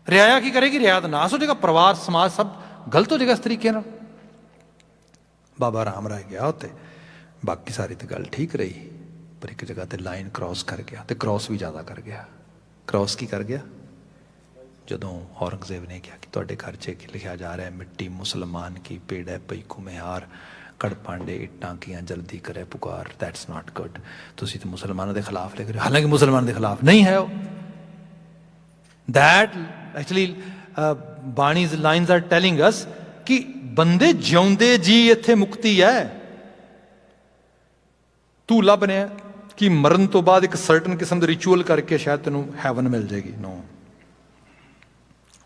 ਰਿਆਇਆ ਕੀ ਕਰੇਗੀ? ਰਿਆਇਆ ਦਾ ਨਾਸ ਹੋ ਜਾਏਗਾ, ਪਰਿਵਾਰ ਸਮਾਜ ਸਭ ਗਲਤ ਹੋ ਜਾਏਗਾ ਇਸ ਤਰੀਕੇ ਨਾਲ। ਬਾਬਾ ਰਾਮ ਰਾਏ ਗਿਆ ਉੱਤੇ, ਬਾਕੀ ਸਾਰੀ ਤਾਂ ਗੱਲ ਠੀਕ ਰਹੀ, ਪਰ ਇੱਕ ਜਗ੍ਹਾ ਤੇ ਲਾਈਨ ਕ੍ਰਾਸ ਕਰ ਗਿਆ, ਤੇ ਕ੍ਰਾਸ ਵੀ ਜ਼ਿਆਦਾ ਕਰ ਗਿਆ। ਕ੍ਰਾਸ ਕੀ ਕਰ ਗਿਆ? ਜਦੋਂ ਔਰੰਗਜ਼ੇਬ ਨੇ ਕਿਹਾ ਕਿ ਤੁਹਾਡੇ ਘਰ 'ਚ ਲਿਖਿਆ ਜਾ ਰਿਹਾ, ਮਿੱਟੀ ਮੁਸਲਮਾਨ ਕੀ ਪੇੜ ਹੈ ਪਈ ਕੁਮਿਹਾਰ, ਕੜ ਪਾਂਡੇ ਇੱਟਾਂ ਕੀਆਂ ਜਲਦੀ ਕਰੇ ਪੁਕਾਰ। That's not good. ਤੁਸੀਂ ਤਾਂ ਮੁਸਲਮਾਨਾਂ ਦੇ ਖਿਲਾਫ ਲਿਖ ਰਹੇ ਹੋ, ਹਾਲਾਂਕਿ ਮੁਸਲਮਾਨਾਂ ਦੇ ਖਿਲਾਫ ਨਹੀਂ ਹੈ ਉਹ। That actually Bani's lines are telling us ਕਿ ਬੰਦੇ ਜਿਉਂਦੇ ਜੀ ਇੱਥੇ ਮੁਕਤੀ ਹੈ। ਤੂੰ ਲੱਭ ਰਿਹਾ ਕਿ ਮਰਨ ਤੋਂ ਬਾਅਦ ਇੱਕ ਸਰਟਨ ਕਿਸਮ ਦੇ ਰਿਚੁਅਲ ਕਰਕੇ ਸ਼ਾਇਦ ਤੈਨੂੰ ਹੈਵਨ ਮਿਲ ਜਾਏਗੀ। ਨੋ,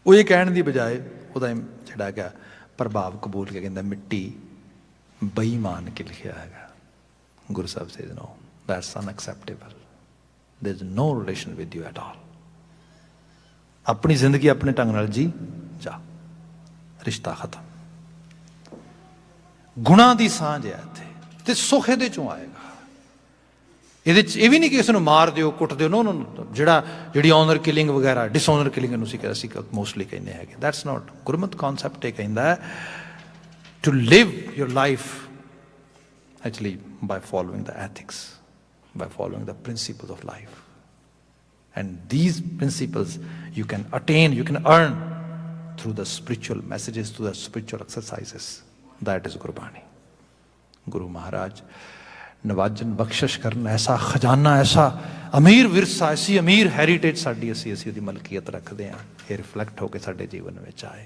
ਉਹ ਇਹ ਕਹਿਣ ਦੀ ਬਜਾਏ ਉਹਦਾ ਜਿਹੜਾ ਹੈਗਾ ਪ੍ਰਭਾਵ ਕਬੂਲ ਕੇ ਕਹਿੰਦਾ ਮਿੱਟੀ ਬੇਈਮਾਨ ਕੇ ਲਿਖਿਆ ਹੈਗਾ। Guru Sahib says no, that's unacceptable, there is no relation with you at all. ਆਪਣੀ ਜ਼ਿੰਦਗੀ ਆਪਣੇ ਢੰਗ ਨਾਲ ਜੀ ਜਾ, ਰਿਸ਼ਤਾ ਖਤਮ। ਗੁਣਾਂ ਦੀ ਸਾਂਝ ਹੈ ਇੱਥੇ, ਤੇ ਸੁੱਖ ਇਹਦੇ ਚੋਂ ਆਏਗਾ। ਇਹਦੇ 'ਚ ਇਹ ਵੀ ਨਹੀਂ ਕਿ ਇਸ ਨੂੰ ਮਾਰ ਦਿਓ ਕੁੱਟ ਦਿਓ, ਨੋ ਨੋ, ਜਿਹੜੀ ਆਨਰ ਕਿਲਿੰਗ ਵਗੈਰਾ ਡਿਸਆਨਰ ਕਿਲਿੰਗ ਨੂੰ ਅਸੀਂ ਮੋਸਟਲੀ ਕਹਿੰਦੇ ਹੈਗੇ, ਦੈਟਸ ਨਾਟ ਗੁਰਮਤ ਕਨਸੈਪਟ। ਇਹ ਕਹਿੰਦਾ ਹੈ to live your life actually by following the ethics, by following the principle of life, and these principles you can attain, you can earn through the spiritual messages, through the spiritual exercises. That is Gurbani. Guru Maharaj नवाजन बख्शिश करन, ऐसा खजाना, ऐसा अमीर विरसा, ऐसी अमीर heritage साडी असी ਉਹਦੀ ਮਲਕੀਅਤ ਰੱਖਦੇ ਹਾਂ, ਇਹ ਰਿਫਲੈਕਟ ਹੋ ਕੇ ਸਾਡੇ ਜੀਵਨ ਵਿੱਚ ਆਏ।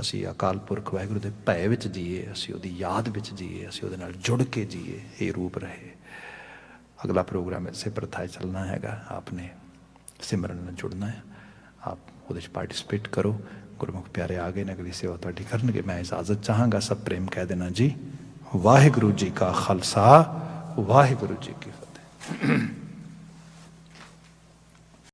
ਅਸੀਂ ਅਕਾਲ ਪੁਰਖ ਵਾਹਿਗੁਰੂ ਦੇ ਭੈ ਵਿੱਚ ਜੀਏ, ਅਸੀਂ ਉਹਦੀ ਯਾਦ ਵਿੱਚ ਜੀਏ, ਅਸੀਂ ਉਹਦੇ ਨਾਲ ਜੁੜ ਕੇ ਜੀਏ, ਇਹ ਰੂਪ ਰਹੇ। ਅਗਲਾ ਪ੍ਰੋਗਰਾਮ ਇਸੇ ਪ੍ਰਥਾ ਚੱਲਣਾ ਹੈਗਾ, ਆਪਨੇ ਸਿਮਰਨ ਨਾਲ ਜੁੜਨਾ ਹੈ, ਆਪ ਉਹਦੇ 'ਚ ਪਾਰਟੀਸਪੇਟ ਕਰੋ। ਗੁਰਮੁਖ ਪਿਆਰੇ ਆ ਗਏ ਨੇ, ਅਗਲੀ ਸੇਵਾ ਤੁਹਾਡੀ ਕਰਨਗੇ। ਮੈਂ ਇਜਾਜ਼ਤ ਚਾਹਾਂਗਾ, ਸਭ ਪ੍ਰੇਮ ਕਹਿ ਦੇਣਾ ਜੀ। ਵਾਹਿਗੁਰੂ ਜੀ ਕਾ ਖਾਲਸਾ, ਵਾਹਿਗੁਰੂ ਜੀ ਕੀ ਫਤਿਹ।